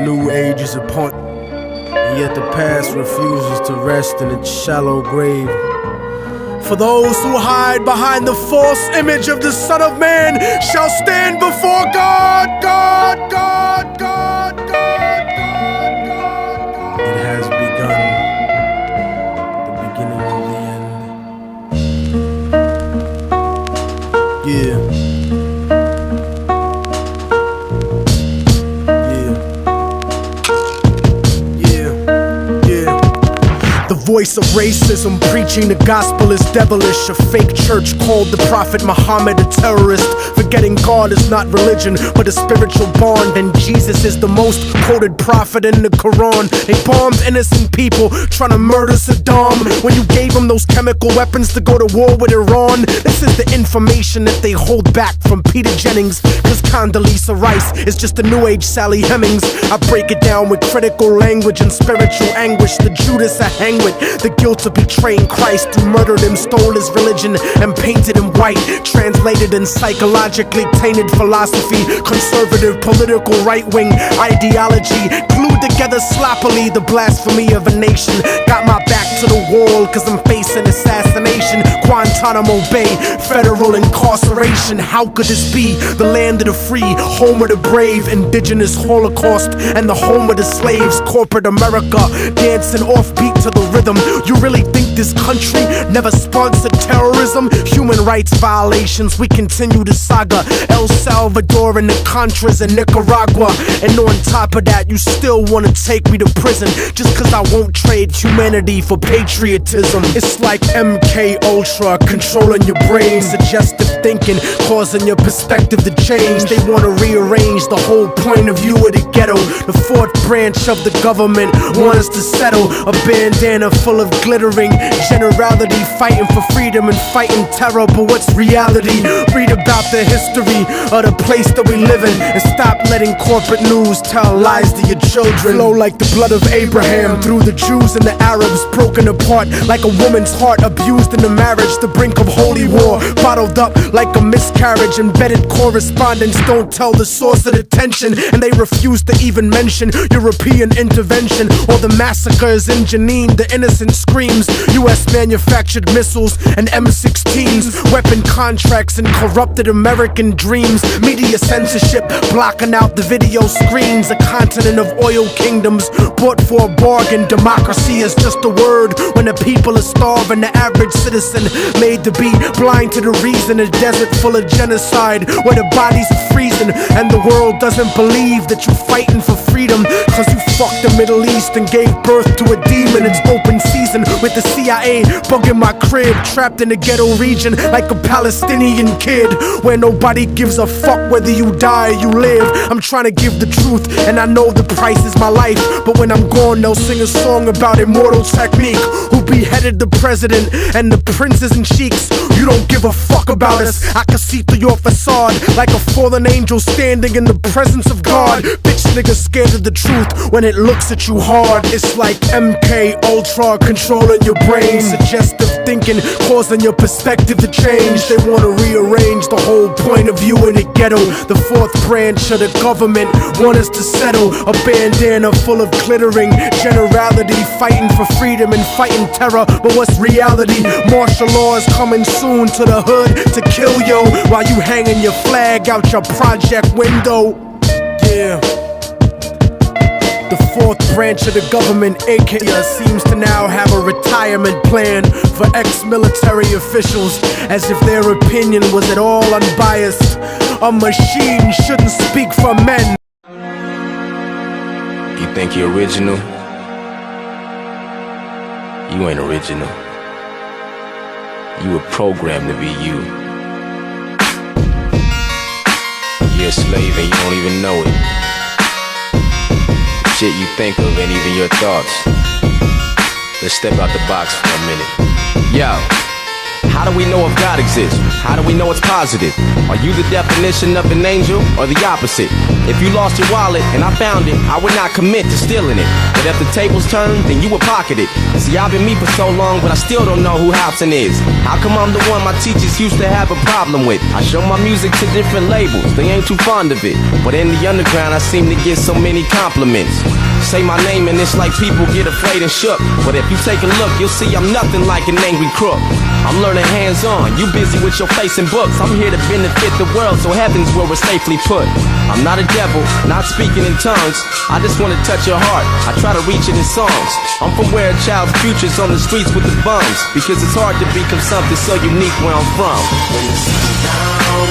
new age is upon, and yet the past refuses to rest in its shallow grave. For those who hide behind the false image of the Son of Man shall stand before God, God, God, God, God, God, God. It has begun, the beginning of the end. Yeah. Voice of racism, preaching the gospel is devilish. A fake church called the Prophet Muhammad a terrorist. Forgetting God is not religion, but a spiritual bond. And Jesus is the most quoted prophet in the Quran. They bombed innocent people, trying to murder Saddam, when you gave them those chemical weapons to go to war with Iran. This is the information that they hold back from Peter Jennings, cause Condoleezza Rice is just a new age Sally Hemings. I break it down with critical language and spiritual anguish. The Judas I hang with, the guilt of betraying Christ, who murdered him, stole his religion, and painted him white. Translated in psychologically tainted philosophy, conservative political right-wing ideology, glued together sloppily the blasphemy of a nation. Got my back to the wall cause I'm facing assassination. Guantanamo Bay, federal incarceration. How could this be? The land of the free, home of the brave, indigenous holocaust, and the home of the slaves. Corporate America, dancing offbeat to the rhythm. You really think this country never sponsored terrorism? Human rights violations, we continue the saga. El Salvador and the Contras in Nicaragua. And on top of that, you still wanna take me to prison just cause I won't trade humanity for patriotism. It's like MK Ultra controlling your brain, suggestive thinking, causing your perspective to change. They wanna rearrange the whole point of view of the ghetto. The fourth branch of the government want us to settle. A bandana full of glittering generality, fighting for freedom and fighting terror. But what's reality? Read about the history of the place that we live in, and stop letting corporate news tell lies to your children. Flow like the blood of Abraham through the Jews and the Arabs, broken apart like a woman's heart, abused in the marriage, the brink of holy war, bottled up like a miscarriage. Embedded correspondence don't tell the source of the tension, and they refuse to even mention European intervention or the massacres in Jenin. The innocent screams, US manufactured missiles and M16s, weapon contracts and corrupted American dreams. Media censorship blocking out the video screens. A continent of oil kingdoms bought for a bargain. Democracy is just a word when the people are starving. The average citizen made to be blind to the reason. A desert full of genocide where the bodies are freezing, and the world doesn't believe that you're fighting for freedom cause you fucked the Middle East and gave birth to a demon. It's open season with the CIA bugging my crib, trapped in the ghetto region like a Palestinian kid, where nobody gives a fuck whether you die or you live. I'm trying to give the truth, and I know the price is my life, but when I'm gone they'll sing a song about immortal technique. Who beheaded the president and the princes and sheiks? You don't give a fuck about us. I can see through your facade like a fallen angel standing in the presence of God. Bitch niggas scared of the truth when it looks at you hard. It's like MK Ultra controlling your brain, suggestive thinking causing your perspective to change. They wanna rearrange the whole point of view in the ghetto. The fourth branch of the government want us to settle. A bandana full of glittering generality, fighting for freedom and fighting terror. But what's reality? Martial law is coming soon to the hood to kill yo while you hanging your flag out your project window. Yeah. The fourth branch of the government, aka, seems to now have a retirement plan for ex-military officials, as if their opinion was at all unbiased. A machine shouldn't speak for men. You think you're original? You ain't original. You were programmed to be you. You're a slave and you don't even know it. The shit you think of ain't even your thoughts. Let's step out the box for a minute. Yo, How do we know if God exists? How do we know it's positive? Are you the definition of an angel or the opposite? If you lost your wallet and I found it, I would not commit to stealing it. But if the tables turn, then you would pocket it. See, I've been me for so long, but I still don't know who Hobson is. How come I'm the one my teachers used to have a problem with? I show my music to different labels, they ain't too fond of it. But in the underground, I seem to get so many compliments. Say my name and it's like people get afraid and shook. But if you take a look, you'll see I'm nothing like an angry crook. I'm learning hands-on, you busy with your face and books. I'm here to benefit the world, so heaven's where we're safely put. I'm not a devil, not speaking in tongues. I just want to touch your heart, I try to reach it in songs. I'm from where a child's future's on the streets with the bums, because it's hard to become something so unique where I'm from. When the sun's down,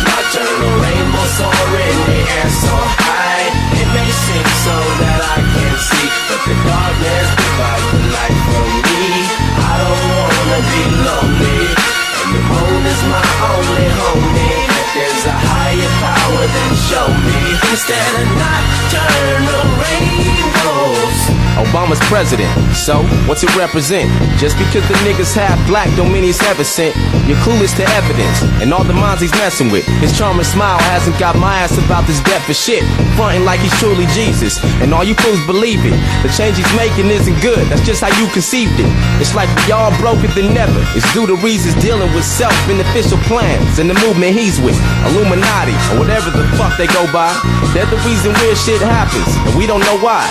nocturnal rainbows soar in the air so high. It may seem so that I can't see, but the darkness provides the light for me. I don't wanna be lonely, and the moon is my only homie. If there's a higher power, then show me, instead of nocturnal rainbows. Obama's president, so what's it represent? Just because the niggas half black don't mean he's heaven sent. You're clueless to evidence, and all the minds he's messing with. His charming smile hasn't got my ass about this death for shit. Frontin' like he's truly Jesus, and all you fools believe it. The change he's making isn't good, that's just how you conceived it. It's like we all broker than never. It's due to reasons dealing with self-beneficial plans and the movement he's with. Illuminati, or whatever the fuck they go by. They're the reason weird shit happens, and we don't know why.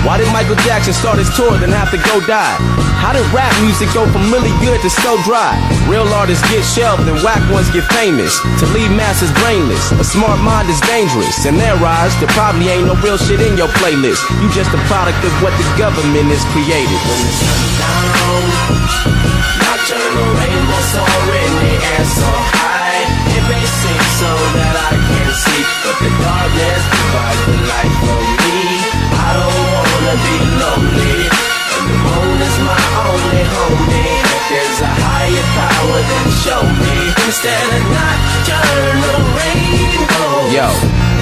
Why did Michael Jackson start his tour then have to go die? How did rap music go from really good to so dry? Real artists get shelved and whack ones get famous. To leave masses brainless, a smart mind is dangerous. In their eyes, there probably ain't no real shit in your playlist. You just a product of what the government has created. When the sun's down, nocturnal rainbows soar in the air so high. It may seem so that I can't see, but the darkness provides the light for me. I don't wanna be lonely, and the moon is my only homie. If there's a higher power, then show me, instead of nocturnal rainbows. Yo,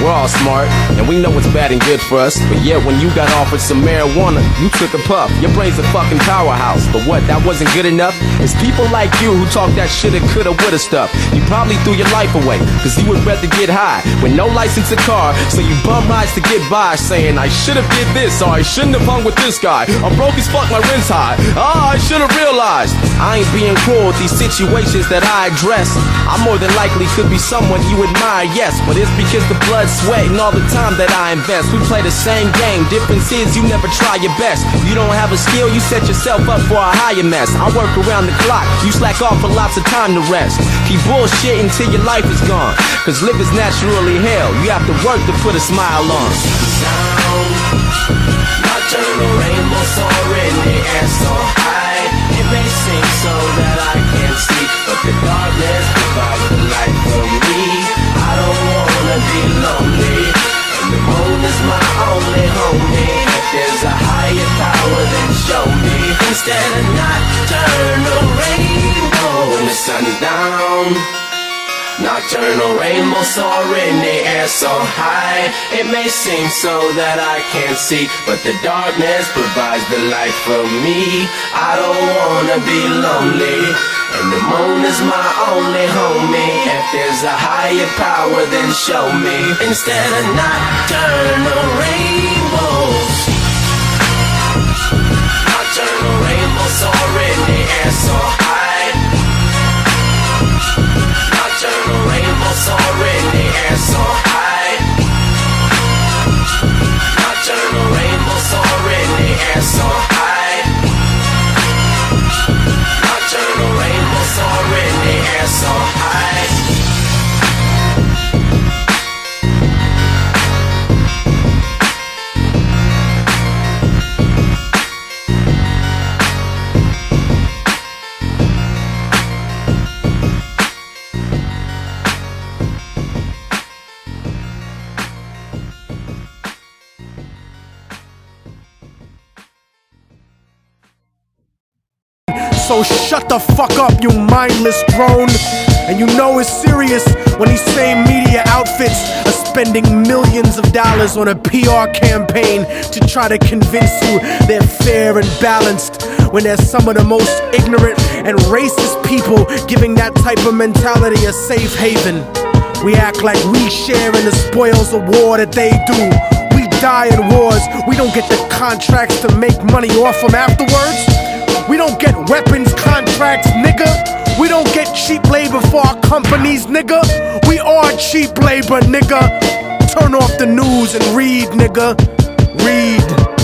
we're all smart, and we know what's bad and good for us. But yet when you got offered some marijuana, you took a puff. Your brain's a fucking powerhouse. But what, that wasn't good enough? It's people like you who talk that shoulda, coulda, woulda stuff. You probably threw your life away, cause you would rather get high with no license to car. So you bum rides to get by, saying I should've did this, or I shouldn't have hung with this guy. I'm broke as fuck, my rent's high. I should've realized I ain't being cruel with these situations that I address. I more than likely could be someone you admire, yes, but it's because the blood, sweat, and all the time that I invest. We play the same game, difference is you never try your best. You don't have a skill, you set yourself up for a higher mess. I work around the clock, you slack off for lots of time to rest. Keep bullshit until your life is gone, cause living's naturally hell. You have to work to put a smile on. Sound, nocturnal rainbows soar in the air so high. It may seem so that I can't see, but the darkness provides the light for me. I don't wanna be lonely, and the moon is my only homie. If there's a higher power, then show me, instead of nocturnal rainbow. When the sun's down, nocturnal rainbows soar in the air so high. It may seem so that I can't see, but the darkness provides the light for me. I don't wanna be lonely, and the moon is my only homie. If there's a higher power, then show me, instead of nocturnal rainbows. Nocturnal rainbows soar in the air so high. Nocturnal rainbows soar in the air so high. Nocturnal rainbows soar in the air so high. Nocturnal rainbows soar in the air so high. So shut the fuck up, you mindless drone. And you know it's serious when these same media outfits are spending millions of dollars on a PR campaign to try to convince you they're fair and balanced, when they're some of the most ignorant and racist people giving that type of mentality a safe haven. We act like we share in the spoils of war that they do. We die in wars, we don't get the contracts to make money off them afterwards. We don't get weapons contracts, nigga. We don't get cheap labor for our companies, nigga. We are cheap labor, nigga. Turn off the news and read, nigga. Read.